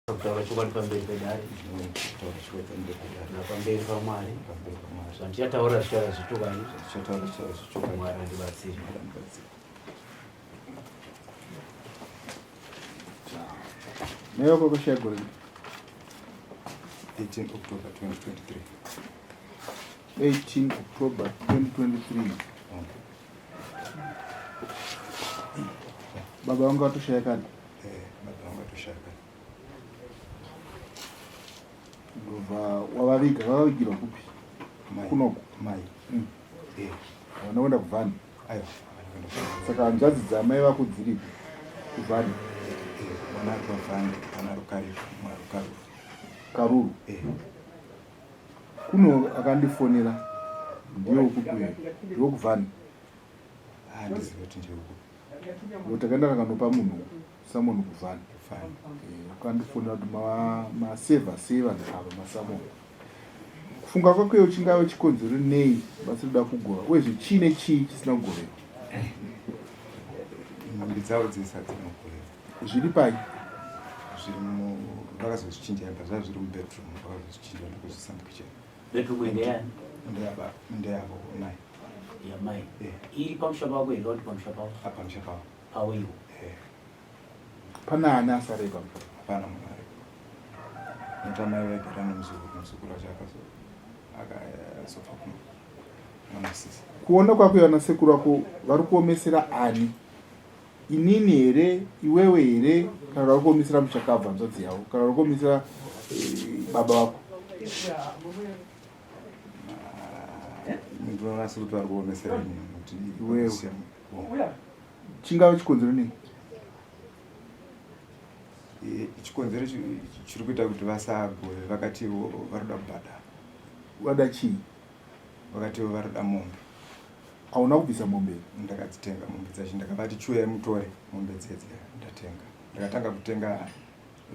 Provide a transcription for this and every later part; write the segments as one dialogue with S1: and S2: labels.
S1: Kutaura chokwadi pamberi pedare napamberi paMwari zvandichataura zvichara zvitukani Mwari andibatsire.
S2: Mayoko kushagura
S3: 18 October 2023.
S2: 18 October 2023. Baba wangu atushaya kani?
S3: Baba wangu atushaya kani.
S2: Wavavigira kupi? Kunoko?
S3: Mai.
S2: Wanaenda kuvhani?
S3: Ayo.
S2: Saka hanzvadzi DzaMai vako dziripo kuvhani?
S3: Mwana kuvhani, kana rukari, mwarukari.
S2: Karuru? Kuno akandifonera. Ndiyo ukupi wewe? Ndiyo kuvhani?
S3: Handizivi kuti ndiyo ukupi.
S2: Utakaenda kanopa munhu Samoni kuvhani?
S3: Kuvhani.
S2: Ukandifonera kuti maseva ndava masamoni. Kufunga kwako chingava chikonzero nei basi kuda kugova uyezve chine chii chisina kugovera?
S3: Nhumbi dzavo dzisati dzinogorera.
S2: Zviri pai?
S3: Zviri vakazozvichinja zvava zviri mubedroom vakazozvichinja ndokuzvisamba kicheni.
S1: Bedroom ndeyani?
S3: Ndeyavo mai.
S1: YaMai. Iri pamusha pako here kuti pamusha pako?
S3: Pamusha pavo.
S1: Pawiwo.
S2: Pana ana asareka?
S3: Hapana munhu ariko. Netamai vaigara nemuzukuru wacho akazofa kuno namasisi.
S2: Kuona kwako vana sekuru vako vari kuomesera ani? Inini here, iwewe here, kana vari kuomesera muchakabva nzodzi yavo, kana vari kuomesera baba vako?
S3: Ndinoona sekuti vari kuomesera ini kuti
S2: iwewe. Chingava chikonzero nei?
S3: Chikonzero chiri kuita kuti vasagove vakati varikuda kubhadhara.
S2: Vada chii?
S3: Vakati varikuda mombe.
S2: Hauna kubvisa mombe?
S3: Ndakadzitenga mombe dzacho, ndakavati chiuyai mutore mombe dzedzi ndatenga. Ndakatanga kutenga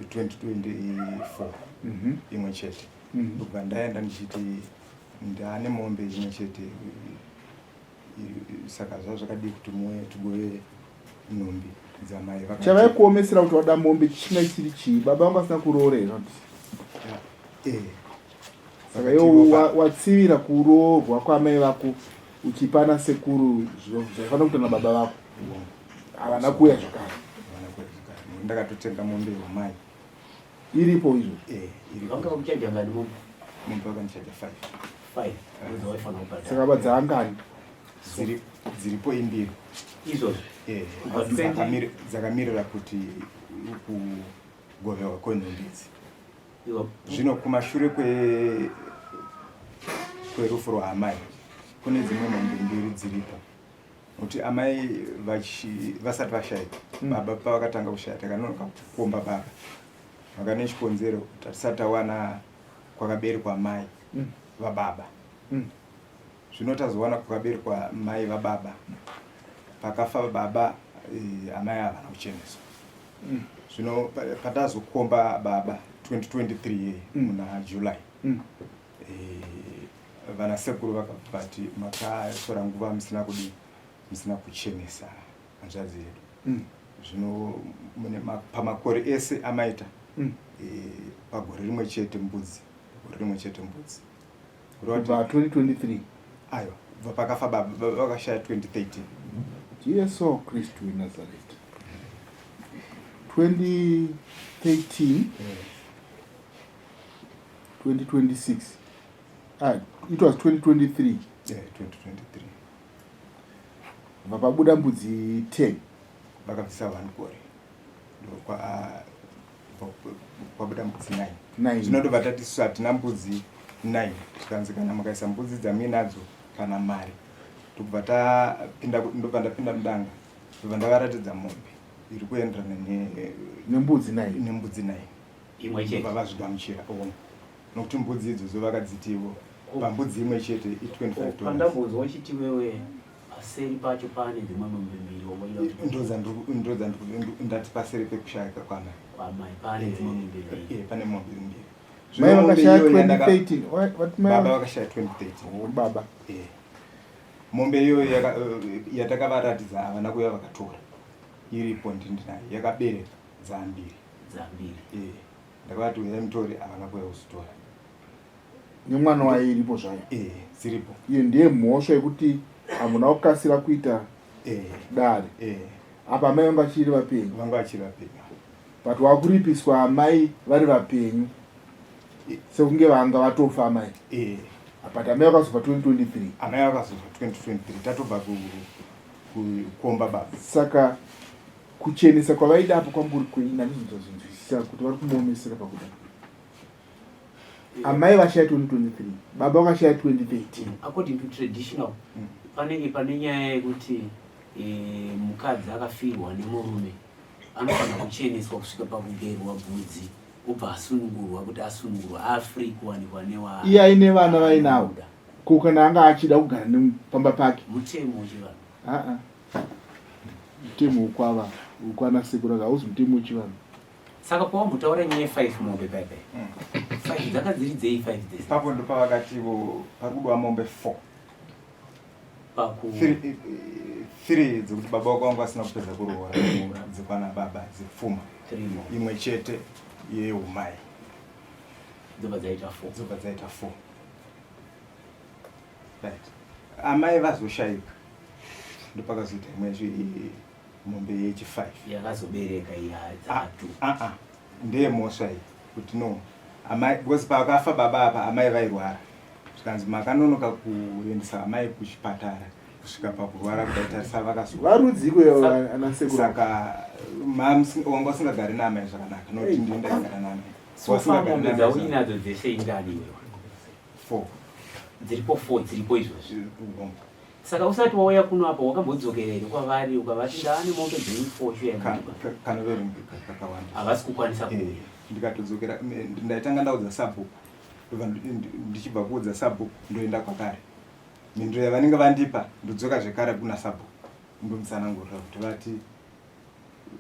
S3: 2024 imwe chete. Ndobva ndaenda ndichiti ndane mombe imwe chete, saka zvazvakadii kuti tigove nhumbi DzaMai.
S2: Chavai kuomesera kuti wada mombe chinga chiri chii? Baba vangu asina kuroorera kuti? Saka iwo watsivira kuroorwa kwamai vako uchipana sekuru zvafanira kuita nababa vako, havana kuuya zvakare.
S3: Ndakatotenga mombe yomai
S2: iripo izvo?
S1: Vanga vakuchaja ngani mombe?
S3: Mombe vakandichaja 5.
S1: Saka
S2: vadzangani?
S3: Dziripo imbiri
S1: izvozvo.
S3: Dzakamirira kuti kugovewa kwenhumbi idzi. Zvino kumashure kwerufu rwaamai kune dzimwe nhumbi mbiri dziripo, nokuti amai vasati vashayika, baba pavakatanga kushaya takanonoka kukomba baba vakane chikonzero kuti hatisati tawana kwakaberekwa mai vababa. Zvino tazowana kwakaberekwa mai vababa, pakafa baba amai havana kucheneswa. Zvino patazokomba baba 2023 muna July, vana sekuru vakati makatora nguva musina kuchenesa hanzvadzi yedu. Zvino pamakore ese amaita pagore rimwe chete mbudzi.
S2: Kubva 2023?
S3: Ayo, pakafa baba vakashaya 2013.
S2: Jesu Kristu Nazareth. 2013, 2026. It was 2023.
S3: Yeah, 2023.
S2: Vapabuda mbudzi 10.
S3: Vakabvisa 1 gore. Kwabuda mbudzi
S2: 9.
S3: Zvinondobva tatisu hatina mbudzi 9. Tikanzikana mukaisa mbudzi dzamuinadzo kana mari. Ndobva ndapinda mudanga. Ndobva ndavaratidza mombe iri kuenderana
S2: nembudzi 9.
S3: Nembudzi 9.
S1: Imwe chete.
S3: Vazvigamuchira nokuti mbudzi idzodzo vakadzitiwo pambudzi imwe chete $25.
S1: Pandambudzi wachiti wewe paseri pacho pane dzimwe mombe mbiri
S3: ndati paseri pekushayika kwamai
S1: pane dzimwe mombe mbiri.
S3: Pane mombe mbiri.
S2: Mai vakashaya 2013.
S3: Baba vakashaya 2013.
S2: Baba.
S3: Mombe iyoyo yatakavaratidza havana kuya vakatora iripo ndindinayo yakabereka dzambiri. ndakavati uyai mutore, havana kuuya kuzotora.
S2: Nemwana waye iripo zvayo.
S3: Dziripo.
S2: Iyo ndiye mhosva yekuti hamuna kukasira kuita dare. Apa amai vanga vachiri vapenyu.
S3: Vanga vachiri vapenyu.
S2: But wakuripiswa amai vari vapenyu. Sekunge vanga vatofa amai. But amai vakazofa 2023.
S3: Amai vakazofa 2023. Tatobva kukomba baba.
S2: Saka kuchenesa kwavaida apo kwamburi kuina ndizvozvinzwisisa kuti vari kumuomesera pakuda. Amai vashaya 2023, baba vakashaya 2013.
S1: According to traditional, pane nyaya yekuti mukadzi akafirwa nemurume anofanira kucheneswa kusvika pakugerwa bvudzi obva asunungurwa kuti asunungurwa afree kuwanikwa newa
S2: iye aine vana vainawo ko kana anga achida kugara nepamba pake
S1: mutemo wechivanhu.
S2: Mutemo ukwava ukwana sekura hauzi mutemo wechivanhu.
S1: Saka pawambotaura nyaya 5 mombe baibai 5 dzakadziridzei 5 dzese
S3: papo ndo pavakati pari kudiwa mombe 4
S1: paku
S3: 3 dzekuti baba wako wangu asina kupedza kuroora dzekwana baba dzepfuma
S1: 3
S3: imwe chete yeumai
S1: dzobva dzaita
S3: 4 right. Amai vazoshayika ndopakazoita imwezve mombe yechi5
S1: yakazobereka ihadzatu
S3: ndeye mhosva iyi kuti no amai because pakafa baba apa amai vairwara zvikanzi makanonoka kuendesa amai kuchipatara kusvika pakurwara kudatarisa
S2: vakazovarudziko anasekuru
S3: saka wanga usingagari naamai zvakanaka noti ndindagara naamai
S1: mombe dzauinadzo dzese ingani
S3: 4
S1: dziripo 4 dziripo izvozvi. Saka usati wauya kuno apa wakambodzokerere kwavari ukavati ndaane mombe dziri 4 shuya
S3: kanoverenga kakawanda
S1: havasi kukwanisa
S3: ndikatodzokera ndaitanga ndaudza sabhuku ndichibva kuudza sabhuku ndoenda kwakare mhinduro yavanenge vandipa ndodzoka zvekare kuna sabhuku ndomutsanangurira kuti vati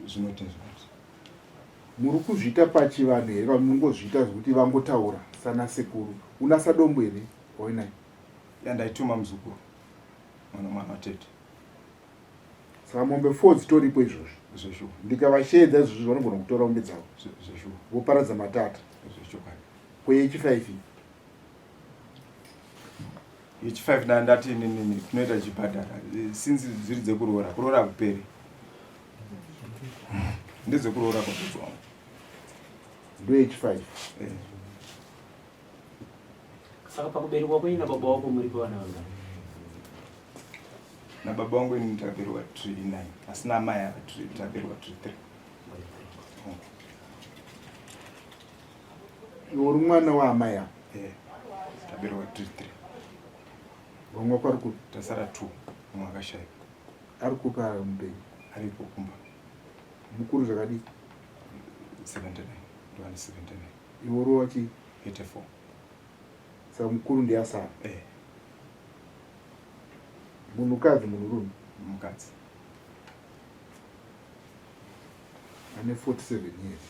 S3: zvinoti
S2: muri kuzviita pachivanhu here kana mungozviita zvekuti vangotaura sana sekuru unasa dombo here wainayo
S3: yandaituma muzukuru mwana watete
S2: saka mombe 4 dzitoripo izvozvo
S3: zveshuwa
S2: ndikavashedza izvozvo vanogona kutora mombe dzavo
S3: zveshuwa
S2: voparadza matata
S3: zveshuwa
S2: kweyechi5
S3: yechi5 ndati inini tinoita chibhadhara sinzi dziri dzekuroora kuperi ndedzekuroora kwakuzwa
S2: ndo yechi5
S1: saka pakuberekwa kweina baba wako muri kuvana vangani
S3: nababa wangu ini takaberekwa 9 asina amai takaberekwa 3
S2: uri mwana waamai apa
S3: taberekwa 3
S2: vamwe wako ari kupi
S3: tasara 2 umwe akashayika
S2: ari kupi ari mupenyu
S3: aripo kumba
S2: mukuru zvakadii
S3: 79 ndovane 79
S2: iwe uri wachi
S3: 84
S2: saka mukuru ndiasara munhukadzi munhurume
S3: mukadzi
S2: ane 47 years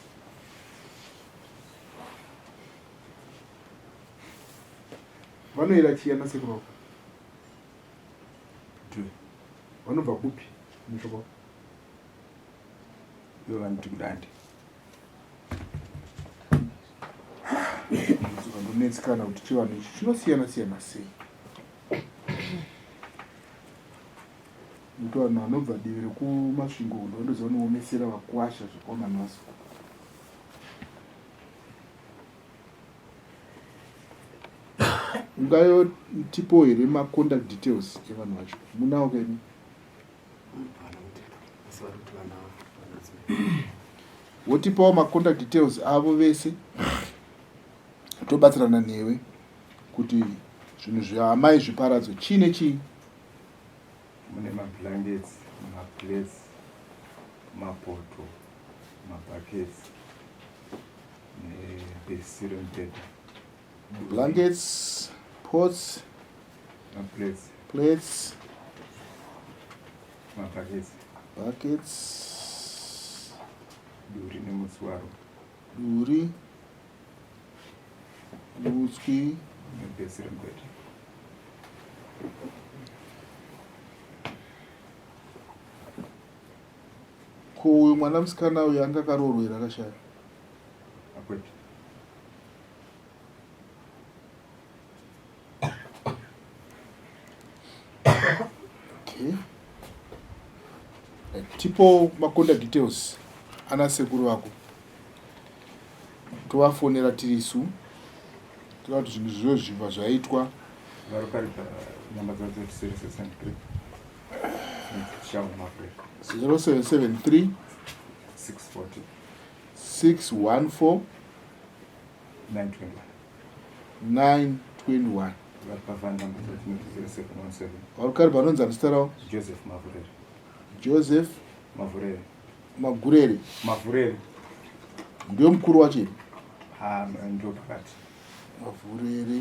S2: vanoira chiyana sekuroko vanobva kupi mushoko
S3: ivo vanoti kudande
S2: vandonetsikana kuti chivanhu ichi chinosiyana siyana sei kuti vanhu vanobva divi rekumasvingondo vandoziva noomesera vakuasha zvekwamanaso ungayo tipo here macontact details evanhu vacho munawo keni wotipawo macontact details avo vese tobatsirana newe kuti zvinhu zveamai zviparadzo chii nechii
S3: mune mablankets maplates mapoto mabakets nebesirempeda
S2: blankets pots plates
S3: mabakets
S2: buckets
S3: duri nemutswaro
S2: duri utswi
S3: nebesirempeda
S2: ko uyu mwana musikana uyu anga akaroorwera akashaya
S3: akwete
S2: Okay. Tipo makonda details ana sekuru wako tovafonera tirisu tova kuti zvinhu zvizvo zvibva zvaitwa
S3: varokaripa namba dzadzo 073
S2: 0773 614 921
S3: varipafana namba dzadzo 0717
S2: varukari vanonzi andista ravo
S3: Joseph Mavurere.
S2: Joseph
S3: Mavurere.
S2: Mavurere ndio mkuru wacho
S3: ndio pakati
S2: Mavurere.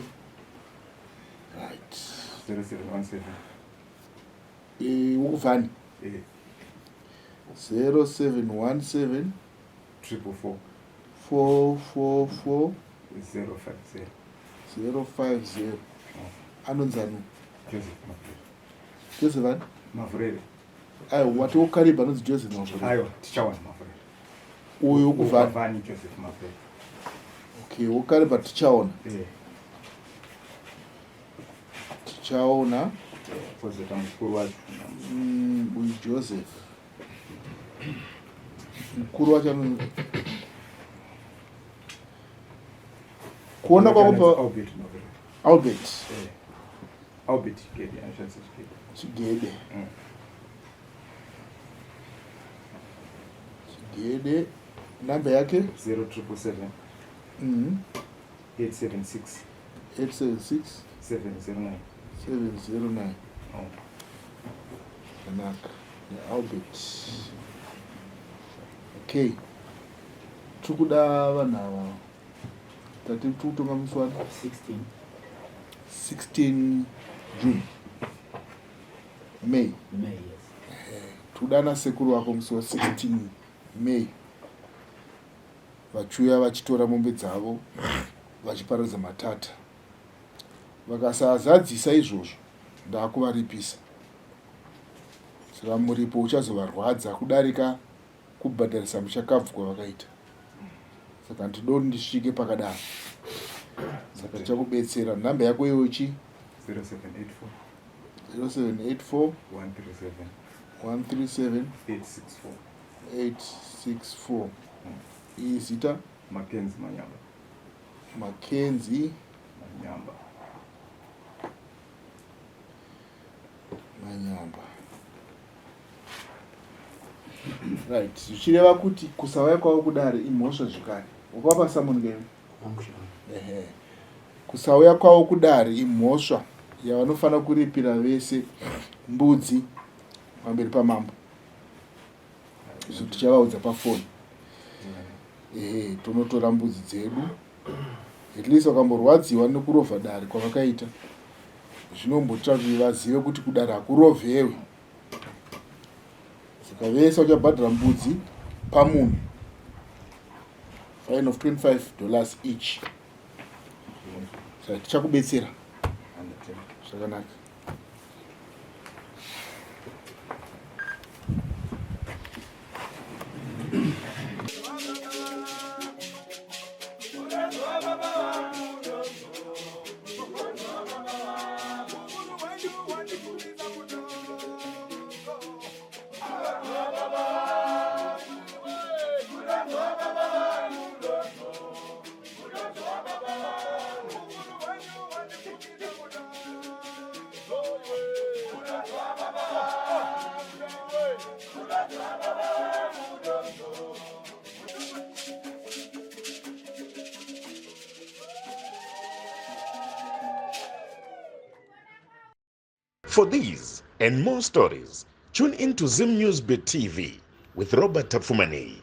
S2: Right.
S3: 0717
S2: ukuvhani 0717
S3: 444
S2: 444
S3: 050
S2: 050 anonzanu
S3: Joseph
S2: Joseph
S3: Mavurere.
S2: ayo wati ukariba anonzi Joseph Mavurere.
S3: Ayo tichawana Mavurere.
S2: Uyu ukuvhani
S3: Joseph Mavurere.
S2: Okay, ukariba tichaona. Tichaona
S3: Pozeta mukuru wacho.
S2: Uyu Joseph. Mkuru wacho anonzi kuona kwako Albert.
S3: Albert Gede anoshandisa
S2: Chigede. Chigede. Namba yake
S3: 0777 876
S2: 876
S3: 709
S2: 709. Kanaka. Albert. Okay. Tukuda vanhu ava tati tukutonga musi wani 16 June May.
S1: Yes.
S2: Tudana sekuru wako musi wa 16 May. Vachuya vachitora mombe dzavo vachiparadza matata. Vakasazadzisa izvozvo ndakuvaripisa. Saka muripo uchazovarwadza kudarika kubhadharisa muchakabvu kwavakaita. Saka ndidoni ndisvike pakadaro. Saka tichakubetsera. Namba yako iyochi 0784 137 864. Iyi zita
S3: Mackenzie Manyamba.
S2: Mackenzie Manyamba. Right. Zvichireva kuti kusauya kwavo kudare imhosva zvakare. Wakapa Simon game. Kusauya kwavo kudare imhosva yavanofana kuripira vese mbudzi pamberi pamambo. Izvo tichavaudza pafoni. Tonotora mbudzi dzedu. At least wakamborwadziwa nekurovha dare kwavakaita. Zvinomboita kuti vazive kuti kudare hakurovhewe. Saka vese vachabhadhara mbudzi pamunhu. Fine of $25 each. Saka tichakubetsera. Zvakanaka.
S4: For these and more stories, tune in to Zim Newsbeat TV with Robert Tafumani.